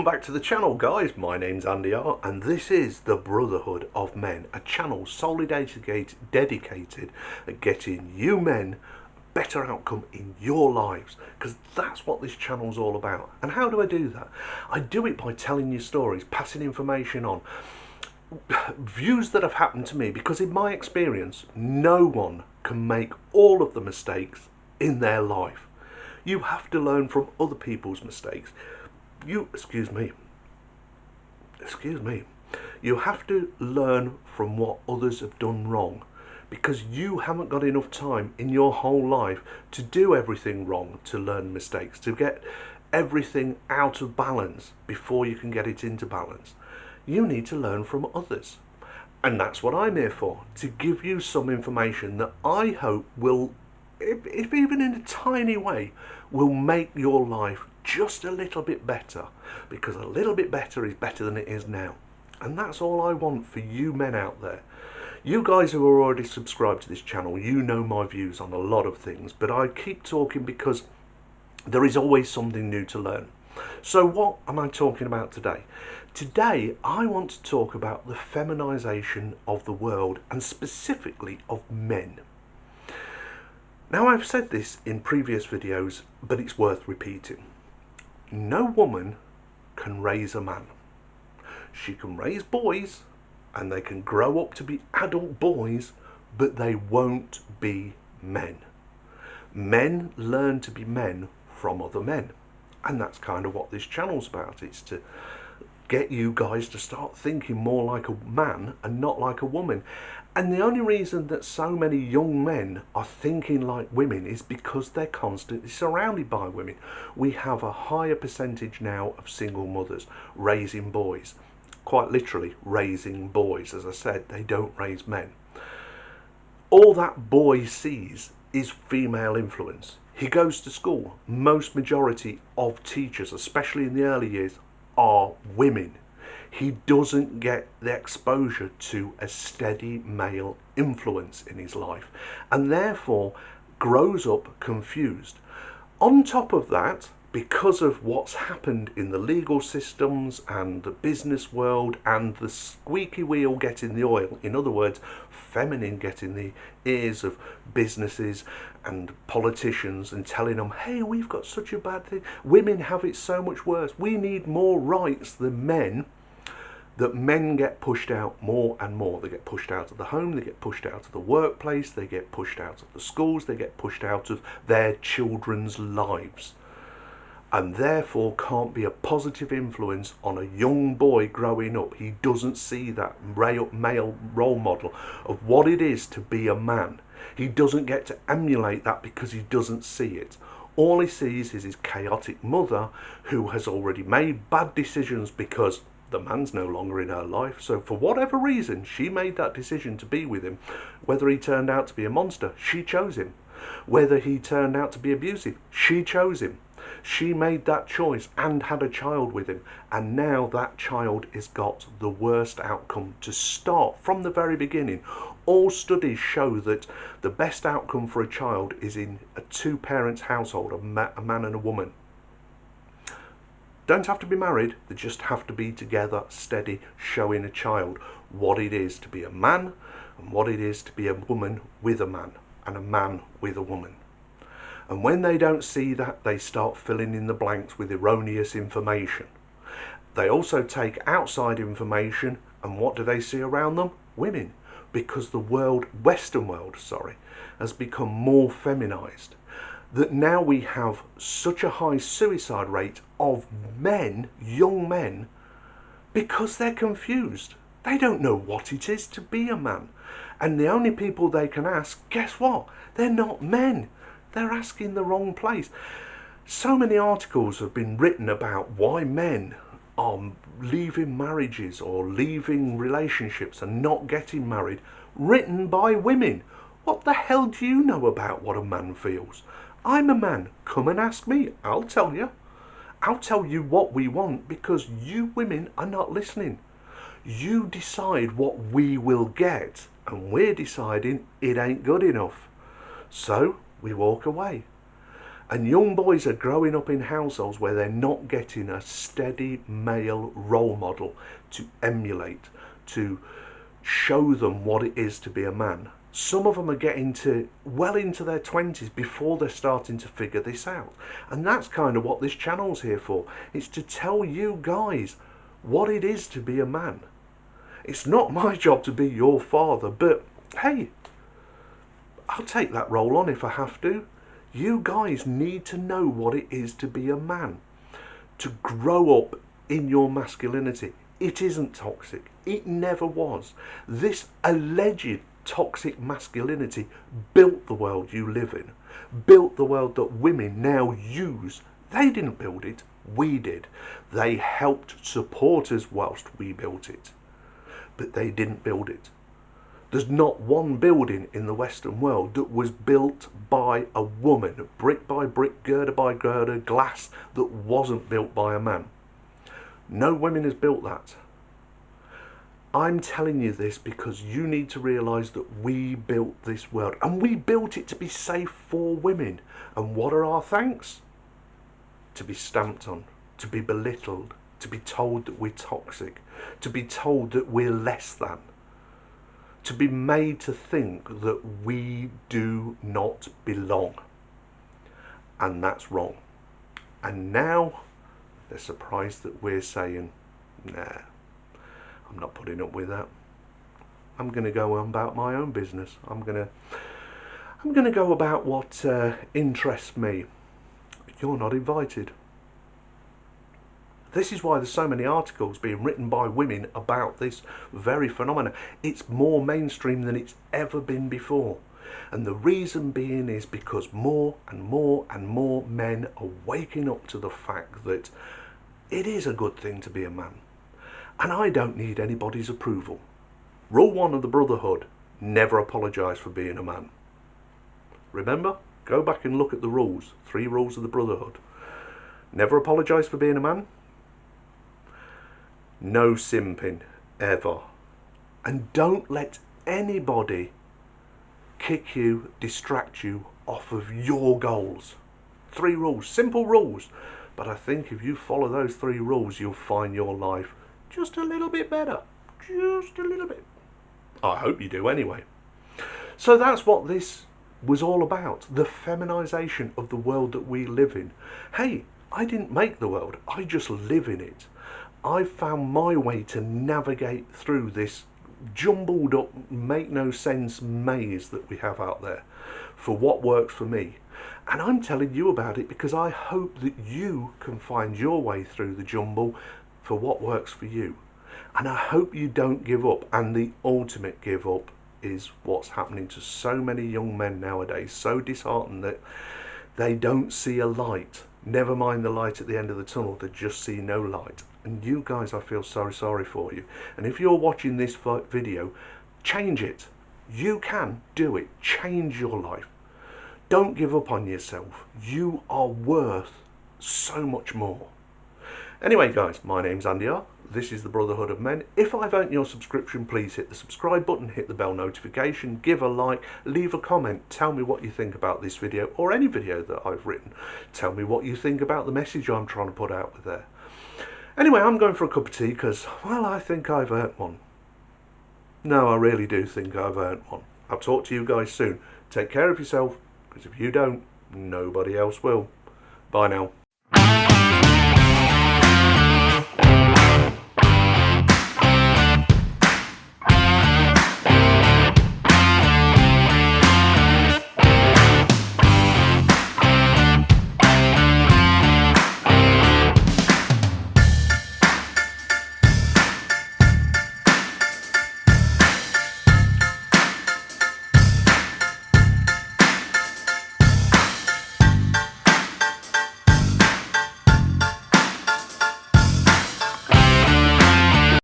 back to the channel, guys. My name's Andy R, and this is the Brotherhood of Men, a channel solely dedicated at getting you men a better outcome in your lives, because that's what this channel's all about. And how do I do that? I do it by telling you stories, passing information on, views that have happened to me, because in my experience, no one can make all of the mistakes in their life. You have to learn from other people's mistakes. Excuse me, you have to learn from what others have done wrong, because you haven't got enough time in your whole life to do everything wrong, to learn mistakes, to get everything out of balance before you can get it into balance. You need to learn from others, and that's what I'm here for, to give you some information that I hope will, if even in a tiny way, will make your life just a little bit better, because a little bit better is better than it is now. And that's all I want for you men out there. You guys who are already subscribed to this channel, you know my views on a lot of things, but I keep talking because there is always something new to learn. So what am I talking about today? Today I want to talk about the feminization of the world, and specifically of men. Now, I've said this in previous videos, but it's worth repeating. No woman can raise a man. She can raise boys, and they can grow up to be adult boys, but they won't be men. Men learn to be men from other men, and that's kind of what this channel's about. It's to get you guys to start thinking more like a man and not like a woman. And the only reason that so many young men are thinking like women is because they're constantly surrounded by women. We have a higher percentage now of single mothers raising boys, quite literally raising boys. As I said, they don't raise men. All that boy sees is female influence. He goes to school. Most majority of teachers, especially in the early years, are women. He doesn't get the exposure to a steady male influence in his life, and therefore grows up confused. On top of that, because of what's happened in the legal systems and the business world, and the squeaky wheel getting the oil, in other words, feminine getting the ears of businesses and politicians and telling them, hey, we've got such a bad thing, women have it so much worse, we need more rights than men, that men get pushed out more and more. They get pushed out of the home, they get pushed out of the workplace, they get pushed out of the schools, they get pushed out of their children's lives, and therefore can't be a positive influence on a young boy growing up. He doesn't see that male role model of what it is to be a man. He doesn't get to emulate that because he doesn't see it. All he sees is his chaotic mother, who has already made bad decisions because the man's no longer in her life. So for whatever reason, she made that decision to be with him. Whether he turned out to be a monster, she chose him. Whether he turned out to be abusive, she chose him. She made that choice and had a child with him, and now that child has got the worst outcome to start from the very beginning. All studies show that the best outcome for a child is in a two-parent household, a man and a woman. Don't have to be married, they just have to be together, steady, showing a child what it is to be a man and what it is to be a woman with a man and a man with a woman. And when they don't see that, they start filling in the blanks with erroneous information. They also take outside information, and what do they see around them? Women. Because the Western world, has become more feminized, that now we have such a high suicide rate of men, young men, because they're confused. They don't know what it is to be a man. And the only people they can ask, guess what? They're not men. They're asking the wrong place. So many articles have been written about why men are leaving marriages or leaving relationships and not getting married, written by women. What the hell do you know about what a man feels? I'm a man. Come and ask me. I'll tell you. I'll tell you what we want, because you women are not listening. You decide what we will get, and we're deciding it ain't good enough. So we walk away. And young boys are growing up in households where they're not getting a steady male role model to emulate, to show them what it is to be a man. Some of them are getting to well into their 20s before they're starting to figure this out. And that's kind of what this channel's here for. It's to tell you guys what it is to be a man. It's not my job to be your father, but hey, I'll take that role on if I have to. You guys need to know what it is to be a man, to grow up in your masculinity. It isn't toxic. It never was. This alleged toxic masculinity built the world you live in, built the world that women now use. They didn't build it, we did. They helped support us whilst we built it, but they didn't build it. There's not one building in the Western world that was built by a woman, brick by brick, girder by girder, glass, that wasn't built by a man. No women has built that. I'm telling you this because you need to realise that we built this world, and we built it to be safe for women. And what are our thanks? To be stamped on, to be belittled, to be told that we're toxic, to be told that we're less than, to be made to think that we do not belong. And that's wrong. And now they're surprised that we're saying, nah, I'm not putting up with that. I'm going to go about my own business. I'm going to go about what interests me. You're not invited. This is why there's so many articles being written by women about this very phenomenon. It's more mainstream than it's ever been before. And the reason being is because more and more and more men are waking up to the fact that it is a good thing to be a man. And I don't need anybody's approval. Rule 1 of the Brotherhood: never apologise for being a man. Remember? Go back and look at the rules. 3 rules of the Brotherhood. Never apologise for being a man. No simping, ever. And don't let anybody kick you, distract you off of your goals. 3 rules, simple rules. But I think if you follow those 3 rules, you'll find your life just a little bit better. Just a little bit. I hope you do anyway. So that's what this was all about. The feminisation of the world that we live in. Hey, I didn't make the world. I just live in it. I found my way to navigate through this jumbled up, make no sense maze that we have out there for what works for me. And I'm telling you about it because I hope that you can find your way through the jumble for what works for you. And I hope you don't give up. And the ultimate give up is what's happening to so many young men nowadays, so disheartened that they don't see a light. Never mind the light at the end of the tunnel, they just see no light. And you guys, I feel so sorry for you. And if you're watching this video, change it. You can do it. Change your life. Don't give up on yourself. You are worth so much more. Anyway guys, my name's Andy R. This is the Brotherhood of Men. If I've earned your subscription, please hit the subscribe button, hit the bell notification, give a like, leave a comment, tell me what you think about this video or any video that I've written. Tell me what you think about the message I'm trying to put out there. Anyway, I'm going for a cup of tea because, well, I think I've earned one. No, I really do think I've earned one. I'll talk to you guys soon. Take care of yourself, because if you don't, nobody else will. Bye now.